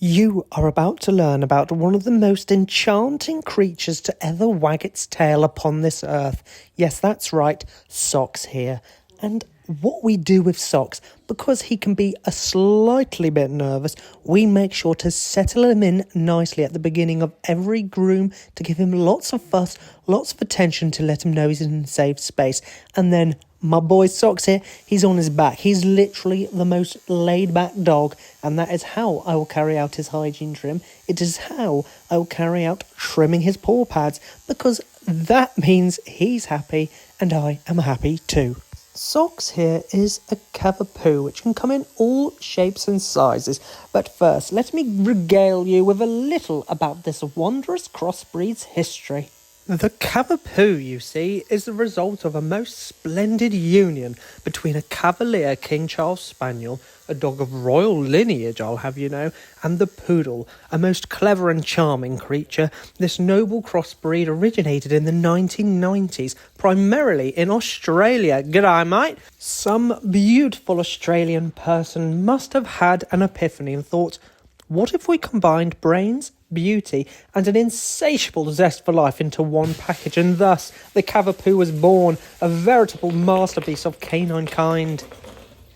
You are about to learn about one of the most enchanting creatures to ever wag its tail upon this earth. Yes, that's right, Socks here. And what we do with Socks, because he can be a slightly bit nervous, we make sure to settle him in nicely at the beginning of every groom to give him lots of fuss, lots of attention to let him know he's in a safe space. And then my boy Socks here, he's on his back. He's literally the most laid-back dog, and that is how I will carry out his hygiene trim. It is how I will carry out trimming his paw pads, because that means he's happy, and I am happy too. Socks here is a Cavapoo, which can come in all shapes and sizes. But first, let me regale you with a little about this wondrous crossbreed's history. The Cavapoo, you see, is the result of a most splendid union between a Cavalier King Charles Spaniel, a dog of royal lineage, I'll have you know, and the Poodle, a most clever and charming creature. This noble crossbreed originated in the 1990s, primarily in Australia. G'day, mate. Some beautiful Australian person must have had an epiphany and thought, what if we combined brains, beauty, and an insatiable zest for life into one package, and thus the Cavapoo was born, a veritable masterpiece of canine kind.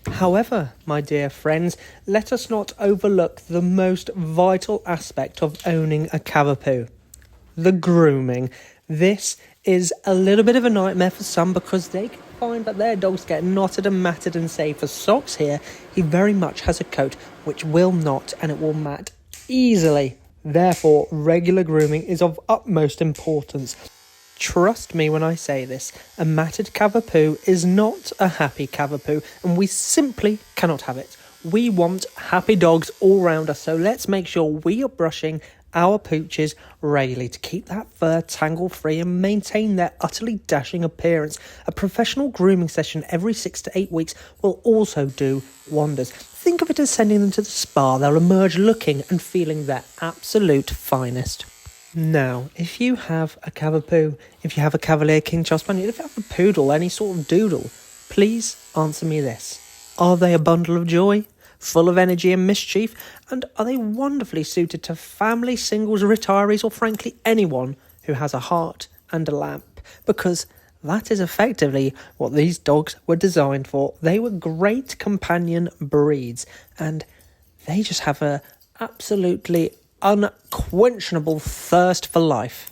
However, my dear friends, let us not overlook the most vital aspect of owning a Cavapoo: the grooming. This is a little bit of a nightmare for some because they can find that their dogs get knotted and matted, and say for Socks here, he very much has a coat which will knot and it will mat easily. Therefore, regular grooming is of utmost importance. Trust me when I say this, a matted Cavapoo is not a happy Cavapoo, and we simply cannot have it. We want happy dogs all round us, so let's make sure we are brushing our pooches regularly to keep that fur tangle free and maintain their utterly dashing appearance. A professional grooming session every 6 to 8 weeks will also do wonders. Think of it as sending them to the spa. They'll emerge looking and feeling their absolute finest. Now, if you have a Cavapoo, if you have a Cavalier King Charles Spaniel, if you have a Poodle, any sort of doodle, please answer me this. Are they a bundle of joy, full of energy and mischief, and are they wonderfully suited to family, singles, retirees, or frankly anyone who has a heart and a lamp? Because that is effectively what these dogs were designed for. They were great companion breeds, and they just have a absolutely unquenchable thirst for life.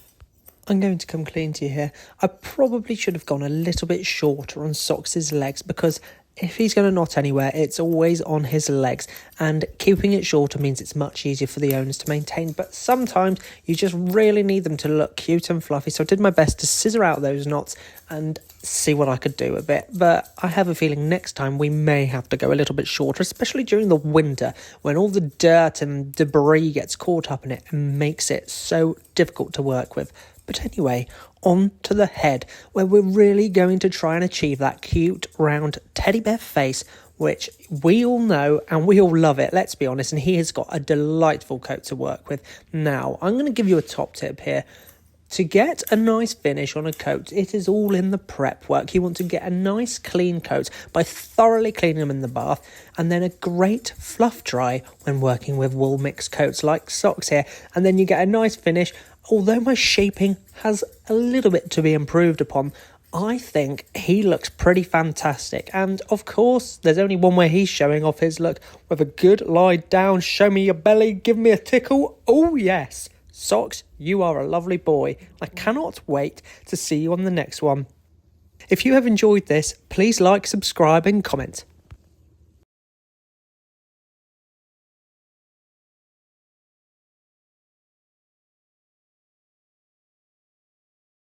I'm going to come clean to you here. I probably should have gone a little bit shorter on Socks' legs, because if he's going to knot anywhere, it's always on his legs, and keeping it shorter means it's much easier for the owners to maintain. But sometimes you just really need them to look cute and fluffy, so I did my best to scissor out those knots and see what I could do with it. But I have a feeling next time we may have to go a little bit shorter, especially during the winter when all the dirt and debris gets caught up in it and makes it so difficult to work with. But anyway, on to the head, where we're really going to try and achieve that cute, round teddy bear face, which we all know and we all love it, let's be honest, and he has got a delightful coat to work with. Now, I'm going to give you a top tip here. To get a nice finish on a coat, it is all in the prep work. You want to get a nice clean coat by thoroughly cleaning them in the bath, and then a great fluff dry when working with wool mixed coats like Socks here, and then you get a nice finish. Although my shaping has a little bit to be improved upon, I think he looks pretty fantastic. And of course, there's only one way he's showing off his look, with a good lie down, show me your belly, give me a tickle. Oh yes, Socks, you are a lovely boy. I cannot wait to see you on the next one. If you have enjoyed this, please like, subscribe and comment.